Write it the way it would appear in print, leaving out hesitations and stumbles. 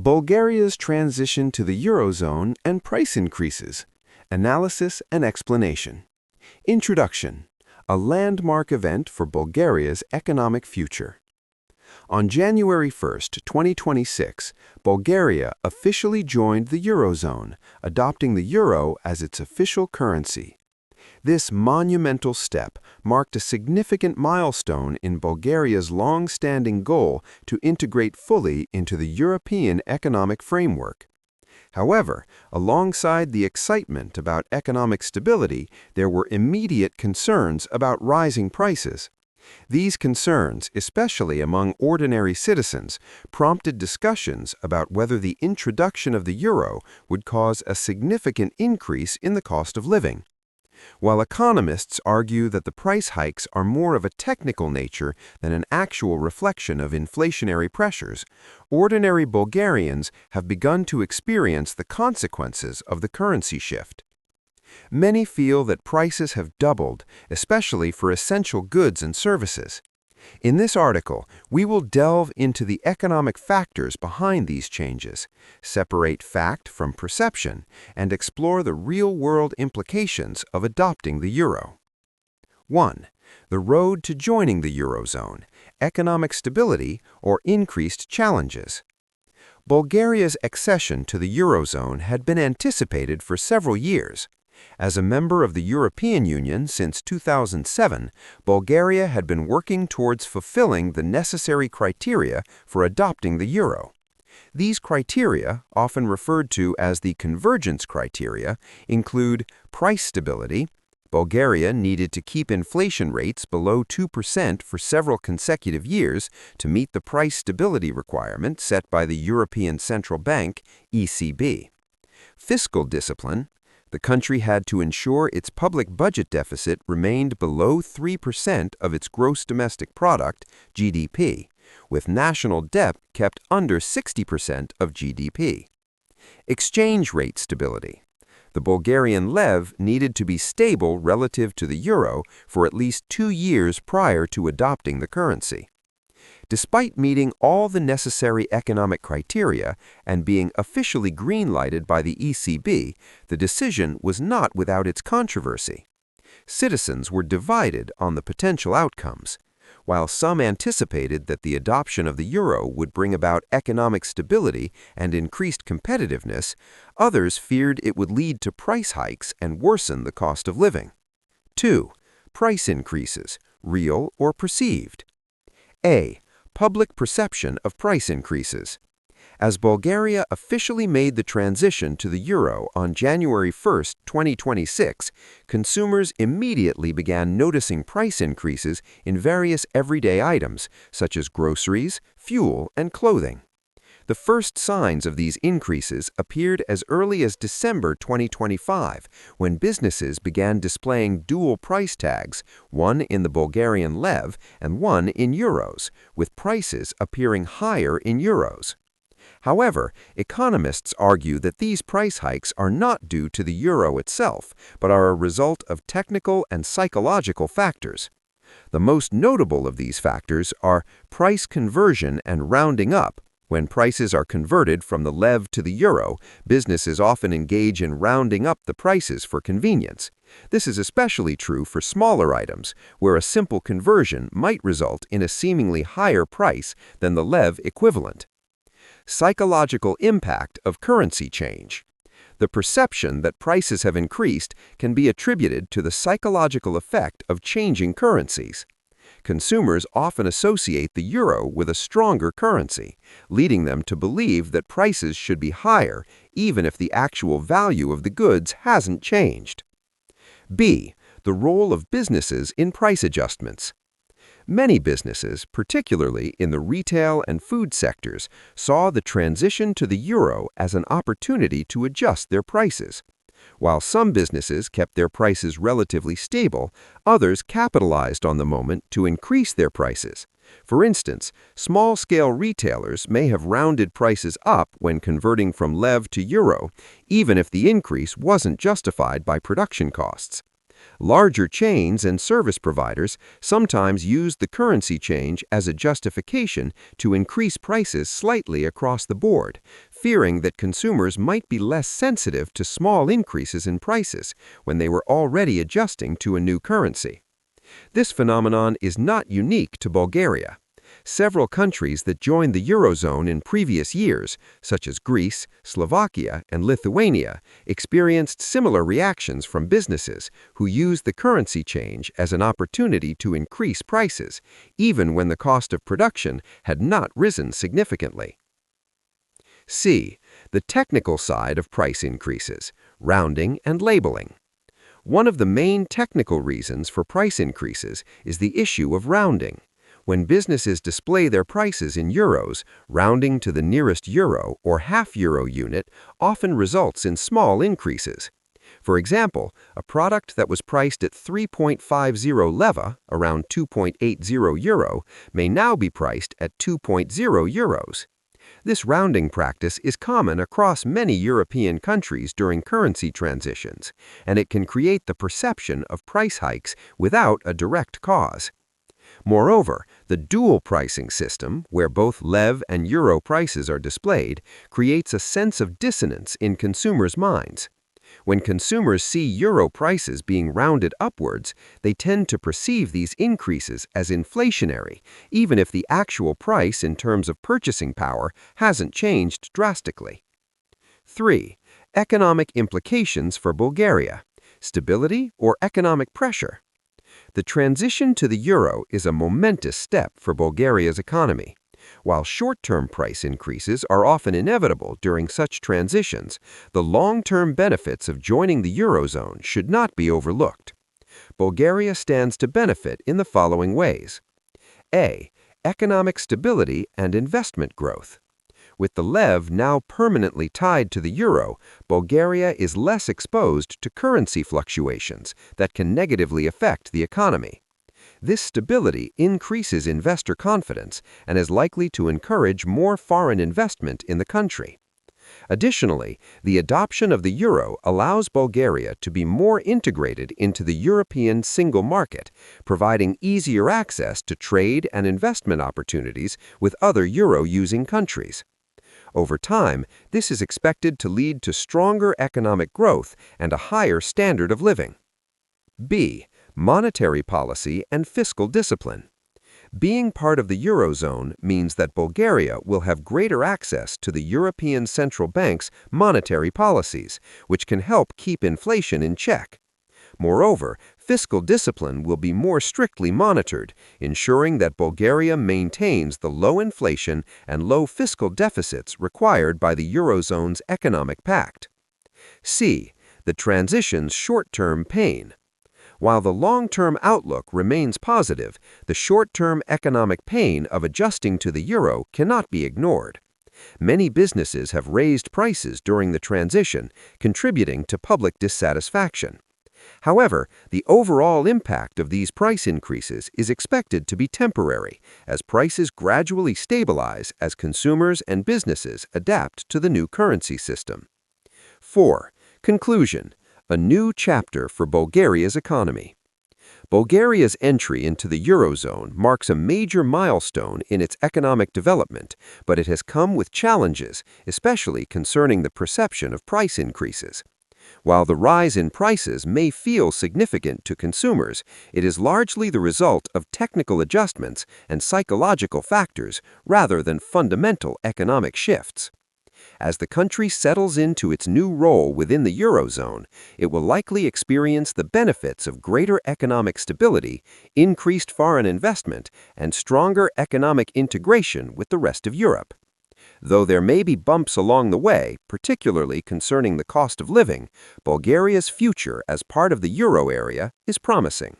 Bulgaria's transition to the Eurozone and price increases. Analysis and explanation. Introduction. A landmark event for Bulgaria's economic future. On January 1, 2026, Bulgaria officially joined the Eurozone, adopting the euro as its official currency. This monumental step marked a significant milestone in Bulgaria's long-standing goal to integrate fully into the European economic framework. However, alongside the excitement about economic stability, there were immediate concerns about rising prices. These concerns, especially among ordinary citizens, prompted discussions about whether the introduction of the euro would cause a significant increase in the cost of living. While economists argue that the price hikes are more of a technical nature than an actual reflection of inflationary pressures, ordinary Bulgarians have begun to experience the consequences of the currency shift. Many feel that prices have doubled, especially for essential goods and services. In this article, we will delve into the economic factors behind these changes, separate fact from perception, and explore the real-world implications of adopting the euro. 1. The road to joining the Eurozone, economic stability or increased challenges. Bulgaria's accession to the Eurozone had been anticipated for several years. As a member of the European Union since 2007, Bulgaria had been working towards fulfilling the necessary criteria for adopting the euro. These criteria, often referred to as the convergence criteria, include price stability. Bulgaria needed to keep inflation rates below 2% for several consecutive years to meet the price stability requirement set by the European Central Bank, ECB. Fiscal discipline. The country had to ensure its public budget deficit remained below 3% of its gross domestic product, GDP, with national debt kept under 60% of GDP. Exchange rate stability. The Bulgarian lev needed to be stable relative to the euro for at least 2 years prior to adopting the currency. Despite meeting all the necessary economic criteria and being officially green-lighted by the ECB, the decision was not without its controversy. Citizens were divided on the potential outcomes. While some anticipated that the adoption of the euro would bring about economic stability and increased competitiveness, others feared it would lead to price hikes and worsen the cost of living. 2. Price increases, real or perceived. A. Public perception of price increases. As Bulgaria officially made the transition to the euro on January 1, 2026, consumers immediately began noticing price increases in various everyday items, such as groceries, fuel, and clothing. The first signs of these increases appeared as early as December 2025, when businesses began displaying dual price tags, one in the Bulgarian lev and one in euros, with prices appearing higher in euros. However, economists argue that these price hikes are not due to the euro itself, but are a result of technical and psychological factors. The most notable of these factors are price conversion and rounding up. When prices are converted from the lev to the euro, businesses often engage in rounding up the prices for convenience. This is especially true for smaller items, where a simple conversion might result in a seemingly higher price than the lev equivalent. Psychological impact of currency change. The perception that prices have increased can be attributed to the psychological effect of changing currencies. Consumers often associate the euro with a stronger currency, leading them to believe that prices should be higher even if the actual value of the goods hasn't changed. B. The role of businesses in price adjustments. Many businesses, particularly in the retail and food sectors, saw the transition to the euro as an opportunity to adjust their prices. While some businesses kept their prices relatively stable, others capitalized on the moment to increase their prices. For instance, small-scale retailers may have rounded prices up when converting from lev to euro, even if the increase wasn't justified by production costs. Larger chains and service providers sometimes use the currency change as a justification to increase prices slightly across the board, fearing that consumers might be less sensitive to small increases in prices when they were already adjusting to a new currency. This phenomenon is not unique to Bulgaria. Several countries that joined the Eurozone in previous years, such as Greece, Slovakia, and Lithuania, experienced similar reactions from businesses who used the currency change as an opportunity to increase prices, even when the cost of production had not risen significantly. C. The technical side of price increases, rounding and labeling. One of the main technical reasons for price increases is the issue of rounding. When businesses display their prices in euros, rounding to the nearest euro or half-euro unit often results in small increases. For example, a product that was priced at 3.50 leva, around 2.80 euro, may now be priced at 2.0 euros. This rounding practice is common across many European countries during currency transitions, and it can create the perception of price hikes without a direct cause. Moreover, the dual pricing system, where both lev and euro prices are displayed, creates a sense of dissonance in consumers' minds. When consumers see euro prices being rounded upwards, they tend to perceive these increases as inflationary, even if the actual price in terms of purchasing power hasn't changed drastically. 3. Economic implications for Bulgaria: stability or economic pressure. The transition to the euro is a momentous step for Bulgaria's economy. While short-term price increases are often inevitable during such transitions, the long-term benefits of joining the Eurozone should not be overlooked. Bulgaria stands to benefit in the following ways. A. Economic stability and investment growth. With the lev now permanently tied to the euro, Bulgaria is less exposed to currency fluctuations that can negatively affect the economy. This stability increases investor confidence and is likely to encourage more foreign investment in the country. Additionally, the adoption of the euro allows Bulgaria to be more integrated into the European single market, providing easier access to trade and investment opportunities with other euro-using countries. Over time, this is expected to lead to stronger economic growth and a higher standard of living. B. Monetary policy and fiscal discipline. Being part of the Eurozone means that Bulgaria will have greater access to the European Central Bank's monetary policies, which can help keep inflation in check. Moreover, fiscal discipline will be more strictly monitored, ensuring that Bulgaria maintains the low inflation and low fiscal deficits required by the Eurozone's economic pact. C. The transition's short-term pain. While the long-term outlook remains positive, the short-term economic pain of adjusting to the euro cannot be ignored. Many businesses have raised prices during the transition, contributing to public dissatisfaction. However, the overall impact of these price increases is expected to be temporary, as prices gradually stabilize as consumers and businesses adapt to the new currency system. 4. Conclusion: a new chapter for Bulgaria's economy. Bulgaria's entry into the Eurozone marks a major milestone in its economic development, but it has come with challenges, especially concerning the perception of price increases. While the rise in prices may feel significant to consumers, it is largely the result of technical adjustments and psychological factors rather than fundamental economic shifts. As the country settles into its new role within the Eurozone, it will likely experience the benefits of greater economic stability, increased foreign investment, and stronger economic integration with the rest of Europe. Though there may be bumps along the way, particularly concerning the cost of living, Bulgaria's future as part of the euro area is promising.